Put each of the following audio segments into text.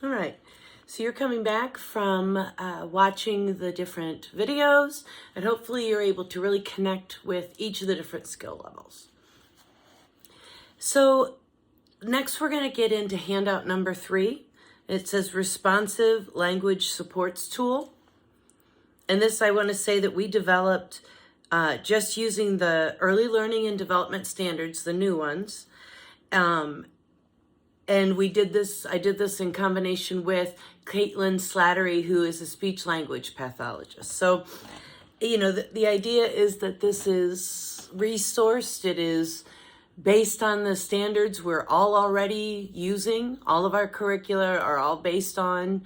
All right, so you're coming back from watching the different videos, and hopefully you're able to really connect with each of the different skill levels. So next we're going to get into handout number 3. It says Responsive Language Supports Tool. And this, I want to say that we developed just using the Early Learning and Development Standards, the new ones. And I did this in combination with Caitlin Slattery, who is a speech language pathologist. So, the idea is that this is resourced. It is based on the standards we're all already using. All of our curricula are all based on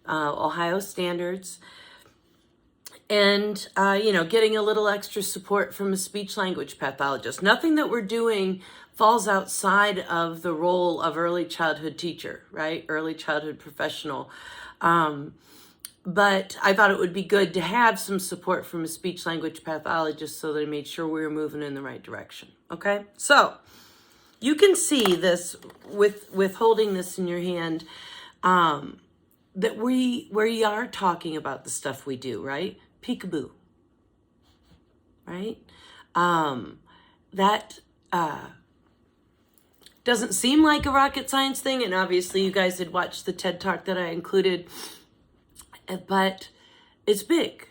Ohio standards. And, getting a little extra support from a speech language pathologist. Nothing that we're doing falls outside of the role of early childhood teacher, right? Early childhood professional. But I thought it would be good to have some support from a speech language pathologist so that I made sure we were moving in the right direction. Okay, so you can see this with holding this in your hand, that we are talking about the stuff we do, right? Peekaboo, right? That doesn't seem like a rocket science thing, and obviously you guys had watched the TED Talk that I included, but it's big.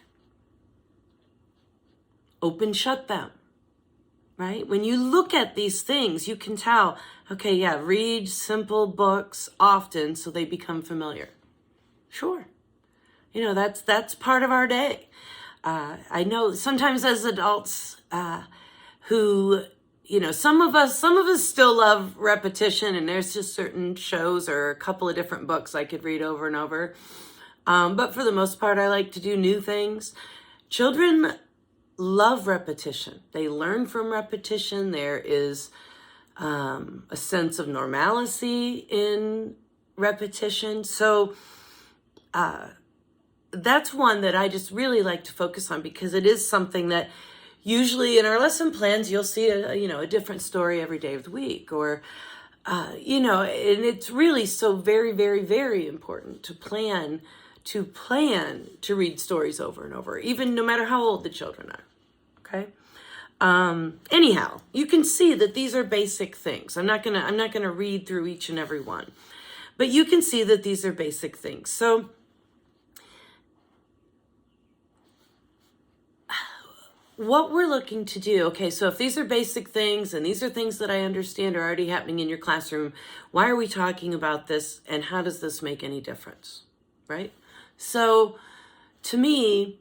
Open, shut them, right? When you look at these things, you can tell, okay, yeah, read simple books often so they become familiar. Sure. That's part of our day. I know sometimes as adults who, some of us still love repetition, and there's just certain shows or a couple of different books I could read over and over. But for the most part, I like to do new things. Children love repetition. They learn from repetition. There is a sense of normalcy in repetition. So, that's one that I just really like to focus on, because it is something that usually in our lesson plans, you'll see a different story every day of the week, or, and it's really so very, very, very important to plan to read stories over and over, even no matter how old the children are. Okay. Anyhow, you can see that these are basic things. I'm not gonna read through each and every one, but you can see that these are basic things. So, what we're looking to do, okay, so if these are basic things and these are things that I understand are already happening in your classroom, why are we talking about this, and how does this make any difference, right? So to me,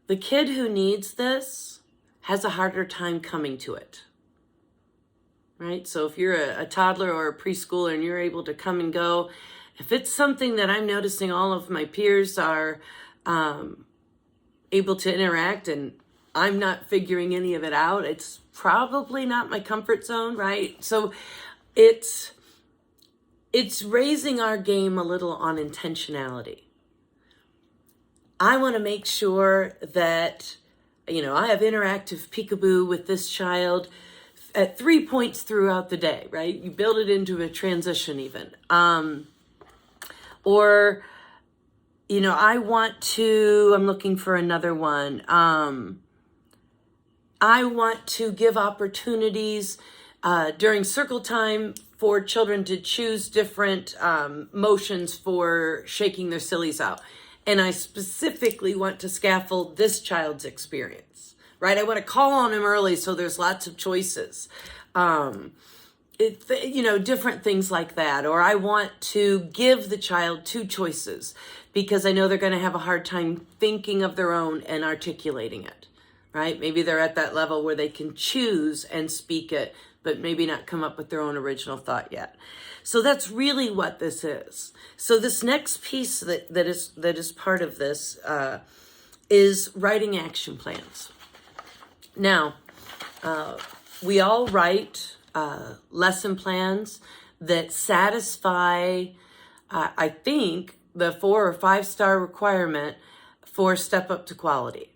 the kid who needs this has a harder time coming to it, right? So if you're a toddler or a preschooler and you're able to come and go, if it's something that I'm noticing all of my peers are able to interact and I'm not figuring any of it out, it's probably not my comfort zone, right? So it's raising our game a little on intentionality. I want to make sure that, I have interactive peekaboo with this child at 3 points throughout the day, right? You build it into a transition even. Or I'm looking for another one. I want to give opportunities during circle time for children to choose different motions for shaking their sillies out. And I specifically want to scaffold this child's experience, right? I want to call on him early so there's lots of choices. Different things like that. Or I want to give the child 2 choices because I know they're going to have a hard time thinking of their own and articulating it, right? Maybe they're at that level where they can choose and speak it, but maybe not come up with their own original thought yet. So that's really what this is. So this next piece that is part of this is writing action plans. Now, we all write lesson plans that satisfy, I think, the 4 or 5 star requirement for Step Up to Quality.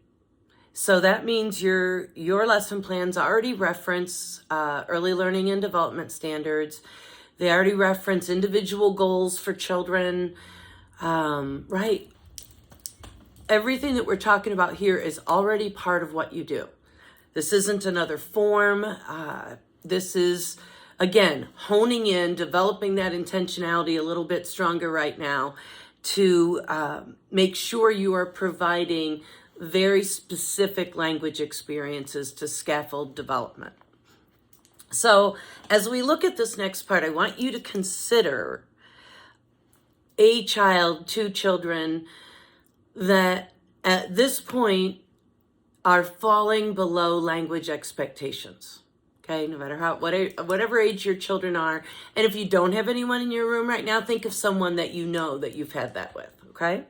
So that means your lesson plans already reference early learning and development standards. They already reference individual goals for children, right? Everything that we're talking about here is already part of what you do. This isn't another form. This is, again, honing in, developing that intentionality a little bit stronger right now to make sure you are providing very specific language experiences to scaffold development. So as we look at this next part, I want you to consider a child, two children that at this point are falling below language expectations. Okay, no matter whatever age your children are. And if you don't have anyone in your room right now, think of someone that you know that you've had that with, okay?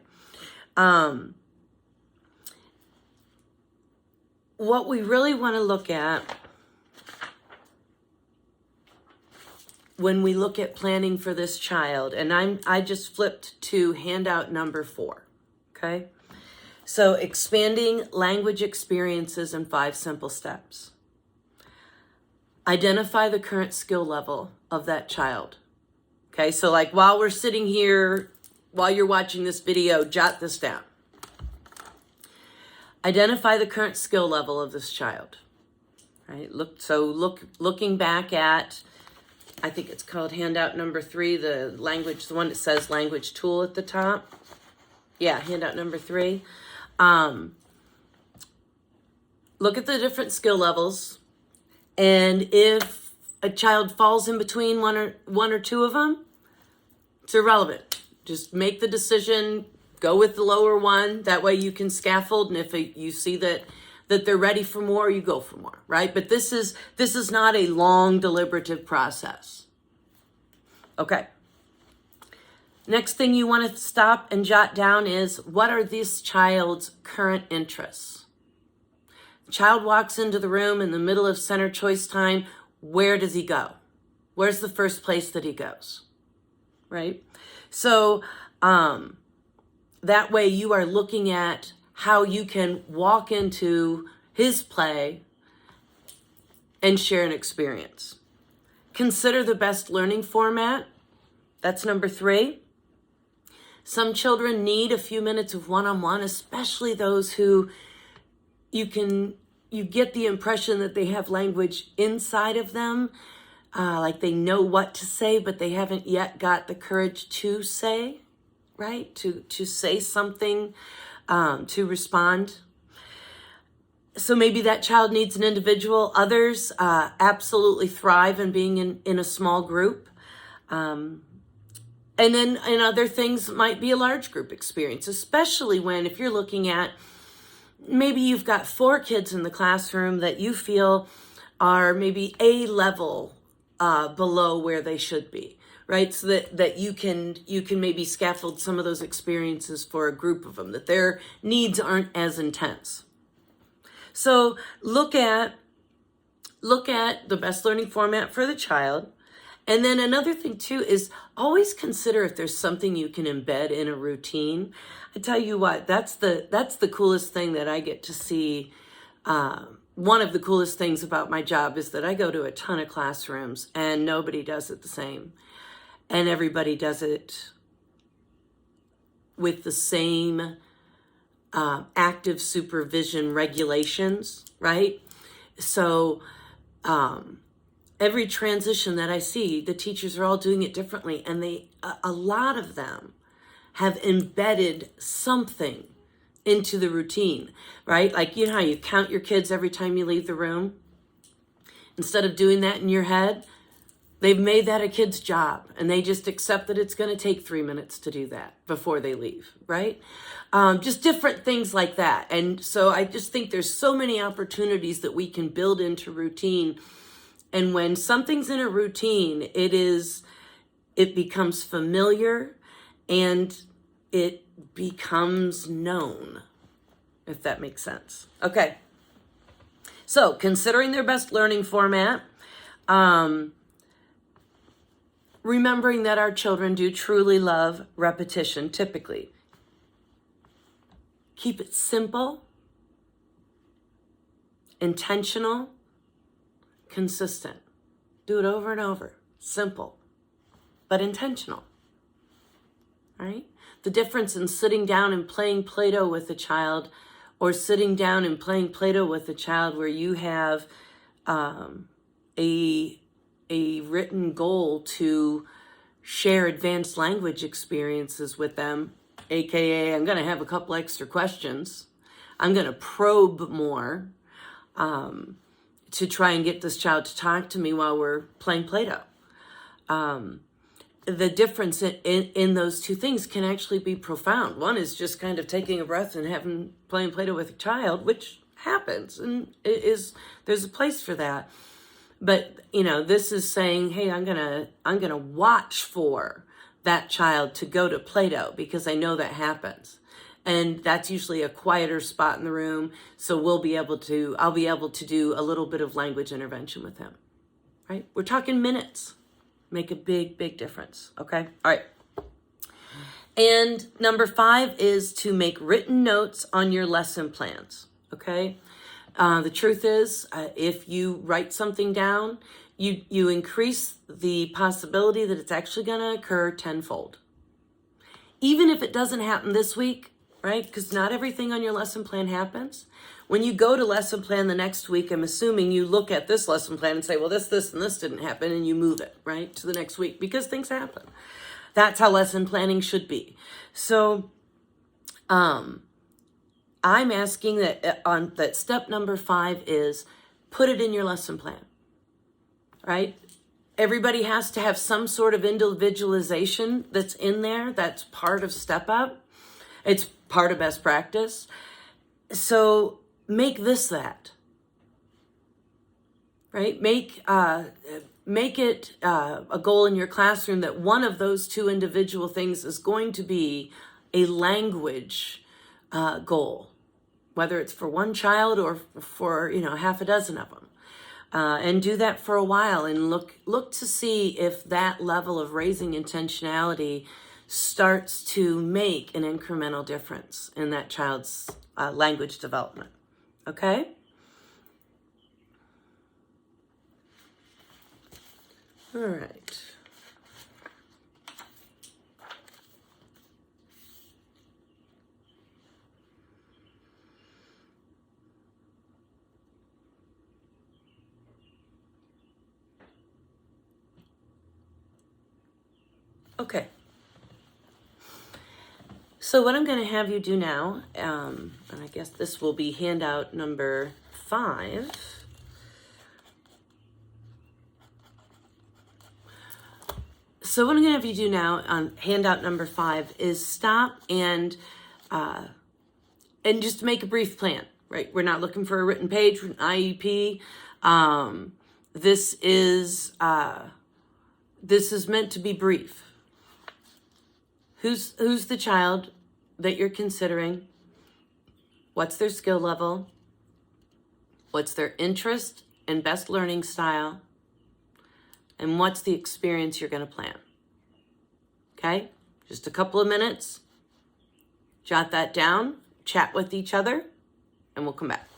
What we really want to look at when we look at planning for this child, and I just flipped to handout number 4, okay? So expanding language experiences in 5 simple steps. Identify the current skill level of that child. Okay, so like while we're sitting here, while you're watching this video, jot this down. Identify the current skill level of this child. Right? Looking back at, I think it's called handout number 3, the one that says language tool at the top. Yeah, handout number 3. Look at the different skill levels. And if a child falls in between one or two of them, it's irrelevant. Just make the decision, go with the lower one. That way you can scaffold. And if you see that they're ready for more, you go for more, right? But this is not a long deliberative process. Okay. Next thing you want to stop and jot down is, what are this child's current interests? Child walks into the room in the middle of center choice time. Where does he go? Where's the first place that he goes? Right? So that way you are looking at how you can walk into his play and share an experience. Consider the best learning format. That's number 3. Some children need a few minutes of one-on-one, especially those who you get the impression that they have language inside of them, like they know what to say, but they haven't yet got the courage to say, right? To say something, to respond. So maybe that child needs an individual. Others absolutely thrive in being in a small group. And then in other things might be a large group experience, especially if you're looking at, maybe you've got 4 kids in the classroom that you feel are maybe a level below where they should be, right? So that you can maybe scaffold some of those experiences for a group of them, that their needs aren't as intense. So look at the best learning format for the child. And then another thing too is always consider if there's something you can embed in a routine. I tell you what, that's the coolest thing that I get to see. One of the coolest things about my job is that I go to a ton of classrooms and nobody does it the same. And everybody does it with the same active supervision regulations, right? So every transition that I see, the teachers are all doing it differently, and a lot of them have embedded something into the routine, right? Like, you know how you count your kids every time you leave the room? Instead of doing that in your head, they've made that a kid's job, and they just accept that it's going to take 3 minutes to do that before they leave, right? Just different things like that. And so I just think there's so many opportunities that we can build into routine. And when something's in a routine, it becomes familiar and it becomes known, if that makes sense. Okay. So considering their best learning format, remembering that our children do truly love repetition, typically. Keep it simple, intentional, consistent. Do it over and over. Simple. but intentional, right? The difference in sitting down and playing Play-Doh with a child, or sitting down and playing Play-Doh with a child where you have a written goal to share advanced language experiences with them, aka I'm going to have a couple extra questions. I'm going to probe more to try and get this child to talk to me while we're playing Play-Doh. The difference in those two things can actually be profound. One is just kind of taking a breath and playing Play-Doh with a child, which happens, and there's a place for that. But this is saying, hey, I'm gonna watch for that child to go to Play-Doh because I know that happens, and that's usually a quieter spot in the room. So I'll be able to do a little bit of language intervention with him. Right? We're talking minutes. Make a big, big difference. Okay? All right. And number 5 is to make written notes on your lesson plans. Okay? The truth is, if you write something down, you increase the possibility that it's actually going to occur tenfold. Even if it doesn't happen this week, right? Because not everything on your lesson plan happens. When you go to lesson plan the next week, I'm assuming you look at this lesson plan and say, well, this, and this didn't happen, and you move it, right, to the next week because things happen. That's how lesson planning should be. So I'm asking that step number 5 is put it in your lesson plan, right? Everybody has to have some sort of individualization that's in there. That's part of Step Up. It's part of best practice. So make this that, right? Make it a goal in your classroom that one of those 2 individual things is going to be a language goal, whether it's for one child or for half a dozen of them. And do that for a while and look to see if that level of raising intentionality starts to make an incremental difference in that child's language development. Okay? All right. Okay. So what I'm going to have you do now, and I guess this will be handout number 5. So what I'm going to have you do now on handout number 5 is stop and just make a brief plan, right? We're not looking for a written page, an IEP. This is meant to be brief. Who's the child that you're considering? What's their skill level? What's their interest and best learning style? And what's the experience you're going to plan? Okay? Just a couple of minutes. Jot that down, chat with each other, and we'll come back.